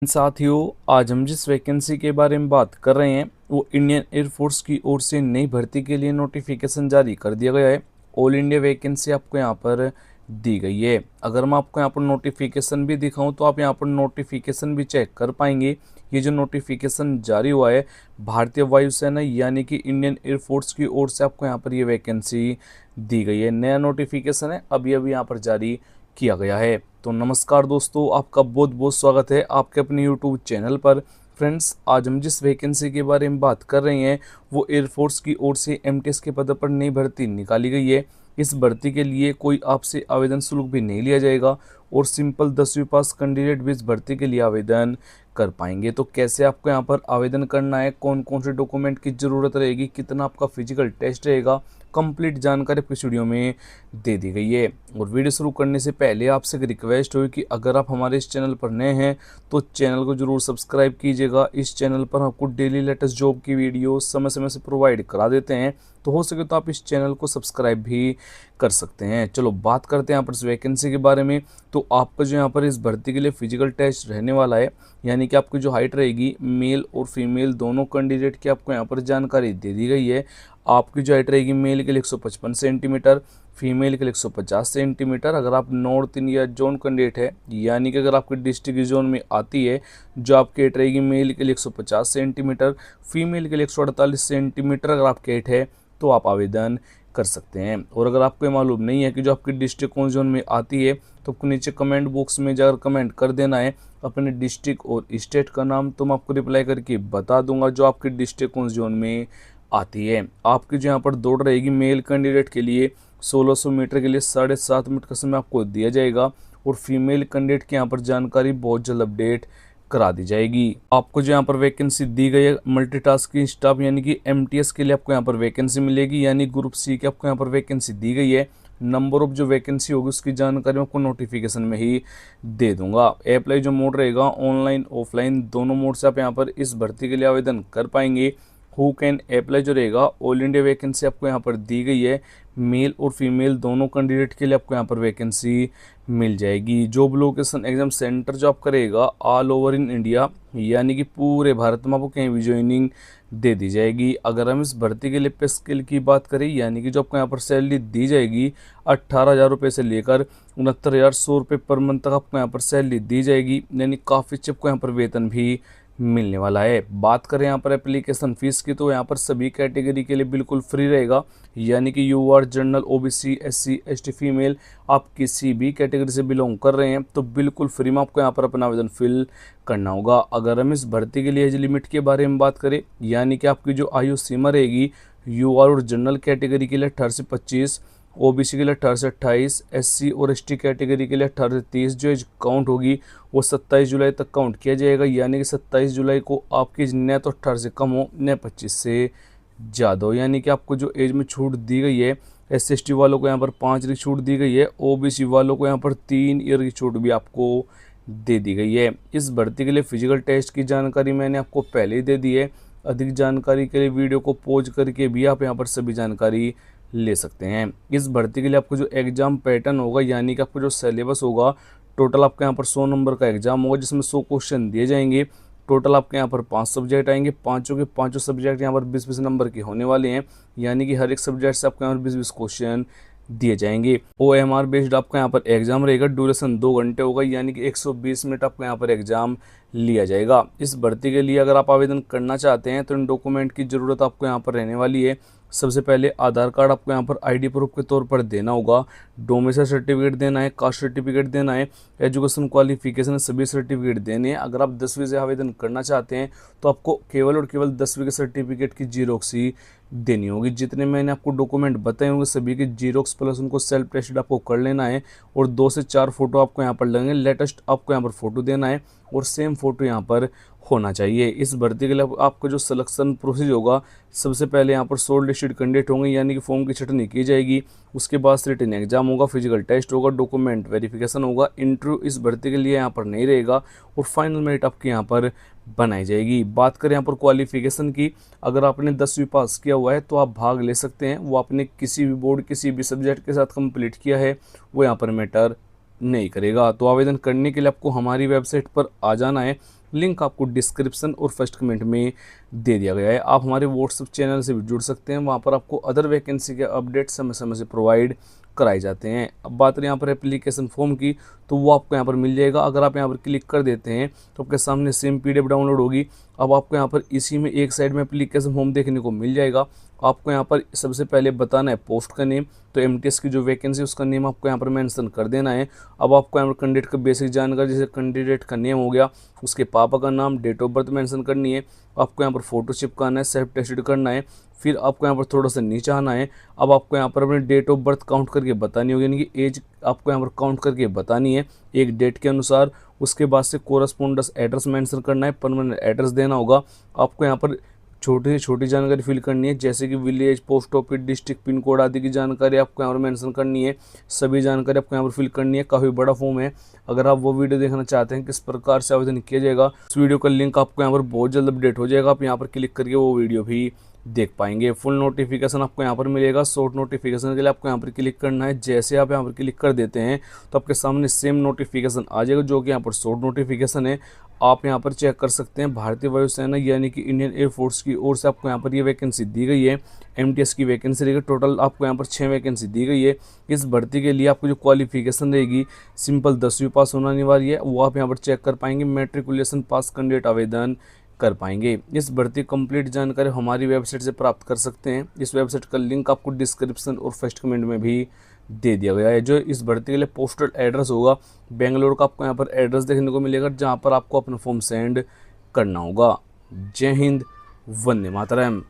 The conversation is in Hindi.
साथियों, आज हम जिस वैकेंसी के बारे में बात कर रहे हैं वो इंडियन एयरफोर्स की ओर से नई भर्ती के लिए नोटिफिकेशन जारी कर दिया गया है। ऑल इंडिया वैकेंसी आपको यहाँ पर दी गई है। अगर मैं आपको यहाँ पर नोटिफिकेशन भी दिखाऊं तो आप यहाँ पर नोटिफिकेशन भी चेक कर पाएंगे। ये जो नोटिफिकेशन जारी हुआ है भारतीय वायुसेना यानी कि इंडियन एयरफोर्स की ओर से आपको यहाँ पर ये वैकेंसी दी गई है। नया नोटिफिकेशन है, अभी अभी यहाँ पर जारी किया गया है। तो नमस्कार दोस्तों, आपका बहुत बहुत स्वागत है आपके अपने यूट्यूब चैनल पर। फ्रेंड्स, आज हम जिस वैकेंसी के बारे में बात कर रहे हैं वो एयरफोर्स की ओर से एमटीएस के पद पर नई भर्ती निकाली गई है। इस भर्ती के लिए कोई आपसे आवेदन शुल्क भी नहीं लिया जाएगा और सिंपल 10वीं पास कैंडिडेट भी इस भर्ती के लिए आवेदन कर पाएंगे। तो कैसे आपको यहाँ पर आवेदन करना है, कौन कौन से डॉक्यूमेंट की ज़रूरत रहेगी, कितना आपका फिजिकल टेस्ट रहेगा, कंप्लीट जानकारी इस वीडियो में दे दी गई है। और वीडियो शुरू करने से पहले आपसे एक रिक्वेस्ट हुई कि अगर आप हमारे इस चैनल पर नए हैं तो चैनल को जरूर सब्सक्राइब कीजिएगा। इस चैनल पर आपको डेली लेटेस्ट जॉब की वीडियो समय समय से प्रोवाइड करा देते हैं, तो हो सके तो आप इस चैनल को सब्सक्राइब भी कर सकते हैं। चलो बात करते हैं यहाँ पर इस वैकेंसी के बारे में। तो आपका जो यहाँ पर इस भर्ती के लिए फिजिकल टेस्ट रहने वाला है, यानी कि आपकी जो हाइट रहेगी मेल और फीमेल दोनों कैंडिडेट की आपको यहाँ पर जानकारी दे दी गई है। आपकी जो हाइट रहेगी मेल के लिए 155 सेंटीमीटर, फीमेल के लिए 150 सेंटीमीटर। अगर आप नॉर्थ इंडिया जोन कैंडिडेट है यानी कि अगर आपकी डिस्ट्रिक्ट जोन में आती है, जो आपकी हाइट रहेगी मेल के लिए 150 सेंटीमीटर, फीमेल के लिए 148 सेंटीमीटर अगर आपकी हाइट है तो आप आवेदन कर सकते हैं। और अगर आपको ये मालूम नहीं है कि जो आपकी डिस्ट्रिक्ट कौन जोन में आती है तो आपको नीचे कमेंट बॉक्स में जाकर कमेंट कर देना है अपने डिस्ट्रिक्ट और स्टेट का नाम, तो मैं आपको रिप्लाई करके बता दूंगा जो आपकी डिस्ट्रिक्ट कौन जोन में आती है। आपकी जो यहाँ पर दौड़ रहेगी मेल कैंडिडेट के लिए 1600 मीटर के लिए 7.5 मिनट का समय आपको दिया जाएगा और फीमेल कैंडिडेट की यहाँ पर जानकारी बहुत जल्द अपडेट करा दी जाएगी। आपको जो यहाँ पर वैकेंसी दी गई है मल्टीटास्किंग स्टाफ यानी कि एमटीएस के लिए आपको यहाँ पर वैकेंसी मिलेगी, यानी ग्रुप सी की आपको यहाँ पर वैकेंसी दी गई है। नंबर ऑफ जो वैकेंसी होगी उसकी जानकारी मैं आपको नोटिफिकेशन में ही दे दूंगा। अप्लाई जो मोड रहेगा ऑनलाइन ऑफलाइन दोनों मोड से आप यहाँ पर इस भर्ती के लिए आवेदन कर पाएंगे। हु कैन अप्लाई जो रहेगा ऑल इंडिया वैकेंसी आपको यहाँ पर दी गई है। मेल और फीमेल दोनों कैंडिडेट के लिए आपको यहाँ पर वैकेंसी मिल जाएगी। जॉब लोकेशन एग्जाम सेंटर जो आपका रहेगा ऑल ओवर इन इंडिया, यानी कि पूरे भारत में आपको कहीं भी ज्वाइनिंग दे दी जाएगी। अगर हम इस भर्ती के लिए पे स्केल की बात करें, यानी कि जो आपको यहाँ पर सैलरी दी जाएगी 18,000 रुपये से लेकर 69,100 रुपये पर मंथ तक आपको यहाँ पर सैलरी दी जाएगी, यानी काफ़ी अच्छे आपको यहाँ पर वेतन भी मिलने वाला है। बात करें यहाँ पर एप्लीकेशन फीस की तो यहाँ पर सभी कैटेगरी के लिए बिल्कुल फ्री रहेगा, यानी कि UR general OBC SC ST female आप किसी भी कैटेगरी से बिलोंग कर रहे हैं तो बिल्कुल फ्री में आपको यहाँ पर अपना आवेदन फिल करना होगा। अगर हम इस भर्ती के लिए एज लिमिट के बारे में बात करें, यानी कि आपकी जो आयु सीमा रहेगी यूआर और जनरल कैटेगरी के लिए 18 से 25, ओबीसी के लिए 18 से 28, एससी और एसटी कैटेगरी के लिए 18 से 30 जो एज काउंट होगी वो 27 जुलाई तक काउंट किया जाएगा, यानी कि 27 जुलाई को आपकी एज न तो 18 से कम हो न 25 से ज़्यादा हो, यानी कि आपको जो एज में छूट दी गई है एस एस टी वालों को यहाँ पर 5 ईयर की छूट दी गई है, ओबीसी वालों को यहाँ पर 3 ईयर की छूट भी आपको दे दी गई है। इस भर्ती के लिए फिजिकल टेस्ट की जानकारी मैंने आपको पहले ही दे दी है। अधिक जानकारी के लिए वीडियो को पॉज करके भी आप यहाँ पर सभी जानकारी ले सकते हैं। इस भर्ती के लिए आपको जो एग्ज़ाम पैटर्न होगा, यानी कि आपको जो सिलेबस होगा, टोटल आपके यहाँ पर 100 नंबर का एग्जाम होगा जिसमें 100 क्वेश्चन दिए जाएंगे। टोटल आपके यहाँ पर 5 सब्जेक्ट आएंगे, पाँचों के पाँचों सब्जेक्ट यहाँ पर 20-20 नंबर के होने वाले हैं, यानी कि हर एक सब्जेक्ट से आपको यहाँ पर 20-20 क्वेश्चन दिए जाएंगे। OMR बेस्ड आपका यहाँ पर एग्जाम रहेगा, ड्यूरेशन 2 घंटे होगा, यानी कि 120 मिनट आपको यहाँ पर एग्जाम लिया जाएगा। इस भर्ती के लिए अगर आप आवेदन करना चाहते हैं तो इन डॉक्यूमेंट की ज़रूरत आपको यहाँ पर रहने वाली है। सबसे पहले आधार कार्ड आपको यहाँ पर आईडी प्रूफ के तौर पर देना होगा, डोमिसाइल सर्टिफिकेट देना है, कास्ट सर्टिफिकेट देना है, एजुकेशन क्वालिफिकेशन सभी सर्टिफिकेट देने हैं। अगर आप 10वीं से आवेदन करना चाहते हैं तो आपको केवल और केवल 10वीं के सर्टिफिकेट की जीरोक्स ही देनी होगी। जितने मैंने आपको डॉक्यूमेंट बताए होंगे सभी के जीरोक्स प्लस उनको सेल्फ टेस्टेड आपको कर लेना है और 2 से 4 फोटो आपको यहाँ पर लगेंगे। लेटेस्ट आपको यहाँ पर फोटो देना है और सेम फोटो यहाँ पर होना चाहिए। इस भर्ती के लिए आपका जो सिलेक्शन प्रोसीजर होगा, सबसे पहले यहाँ पर शॉर्ट लिस्टेड कैंडिडेट होंगे, यानी कि फॉर्म की छटनी की जाएगी। उसके बाद रिटन एग्जाम होगा, फिजिकल टेस्ट होगा, डॉक्यूमेंट वेरिफिकेशन होगा। इंटरव्यू इस भर्ती के लिए यहाँ पर नहीं रहेगा और फाइनल मेरिट आपके यहाँ पर बनाई जाएगी। बात करें यहाँ पर क्वालिफिकेशन की, अगर आपने 10वीं पास किया हुआ है तो आप भाग ले सकते हैं। वो आपने किसी भी बोर्ड किसी भी सब्जेक्ट के साथ कंप्लीट किया है वो यहाँ पर मैटर नहीं करेगा। तो आवेदन करने के लिए आपको हमारी वेबसाइट पर आ जाना है लिंक आपको डिस्क्रिप्शन और फर्स्ट कमेंट में दे दिया गया है। आप हमारे व्हाट्सएप चैनल से भी जुड़ सकते हैं, वहाँ पर आपको अदर वैकेंसी के अपडेट समय समय से प्रोवाइड कराए जाते हैं। अब बात रही यहाँ पर एप्लीकेशन फॉर्म की, तो वो आपको यहाँ पर मिल जाएगा। अगर आप यहाँ पर क्लिक कर देते हैं तो आपके सामने सेम PDF डाउनलोड होगी। अब आपको यहाँ पर इसी में एक साइड में एप्लीकेशन फॉर्म देखने को मिल जाएगा। आपको यहाँ पर सबसे पहले बताना है पोस्ट का नेम, तो MTS की जो वैकेंसी उसका नेम आपको यहाँ पर मेंशन कर देना है। अब आपको यहाँ पर कैंडिडेट का बेसिक जानकारी, जैसे कैंडिडेट का नेम हो गया, उसके पापा का नाम, डेट ऑफ बर्थ मेंशन करनी है। आपको यहाँ पर फोटो चिपकाना है, सेल्फ टेस्टेड करना है। फिर आपको यहाँ पर थोड़ा सा नीचे आना है। अब आपको यहाँ पर अपने डेट ऑफ बर्थ काउंट करके बतानी होगी, यानी कि एज आपको यहाँ पर काउंट करके बतानी है एक डेट के अनुसार। उसके बाद से कोरस्पोंडेंस एड्रेस मेंशन करना है, परमानेंट एड्रेस देना होगा। आपको यहाँ पर छोटी से छोटी जानकारी फिल करनी है, जैसे कि village, post office, district, pin code आदि की जानकारी आपको यहाँ पर मेंशन करनी है। सभी जानकारी आपको यहाँ पर फिल करनी है। काफ़ी बड़ा फॉर्म है। अगर आप वो वीडियो देखना चाहते हैं किस प्रकार से आवेदन किया जाएगा, इस वीडियो का लिंक आपको यहाँ पर बहुत जल्द अपडेट हो जाएगा। आप यहाँ पर क्लिक करके वो वीडियो भी देख पाएंगे। फुल नोटिफिकेशन आपको यहाँ पर मिलेगा। शॉर्ट नोटिफिकेशन के लिए आपको यहाँ पर क्लिक करना है। जैसे आप यहाँ पर क्लिक कर देते हैं तो आपके सामने सेम नोटिफिकेशन आ जाएगा, जो कि यहाँ पर शॉर्ट नोटिफिकेशन है। आप यहाँ पर चेक कर सकते हैं, भारतीय वायुसेना यानी कि इंडियन एयरफोर्स की ओर से आपको यहाँ पर ये वैकेंसी दी गई है। MTS की वैकेंसी रहेगी। टोटल आपको यहाँ पर 6 वैकेंसी दी गई है। इस भर्ती के लिए आपको जो क्वालिफिकेशन रहेगी, सिंपल 10वीं पास होना अनिवार्य है, वो आप यहाँ पर चेक कर पाएंगे। मैट्रिकुलेशन पास कैंडिडेट आवेदन कर पाएंगे। इस भर्ती कंप्लीट जानकारी हमारी वेबसाइट से प्राप्त कर सकते हैं। इस वेबसाइट का लिंक आपको डिस्क्रिप्शन और फर्स्ट कमेंट में भी दे दिया गया है। जो इस भर्ती के लिए पोस्टल एड्रेस होगा, बेंगलोर का आपको यहाँ पर एड्रेस देखने को मिलेगा, जहाँ पर आपको अपना फॉर्म सेंड करना होगा। जय हिंद, वंदे मातरम।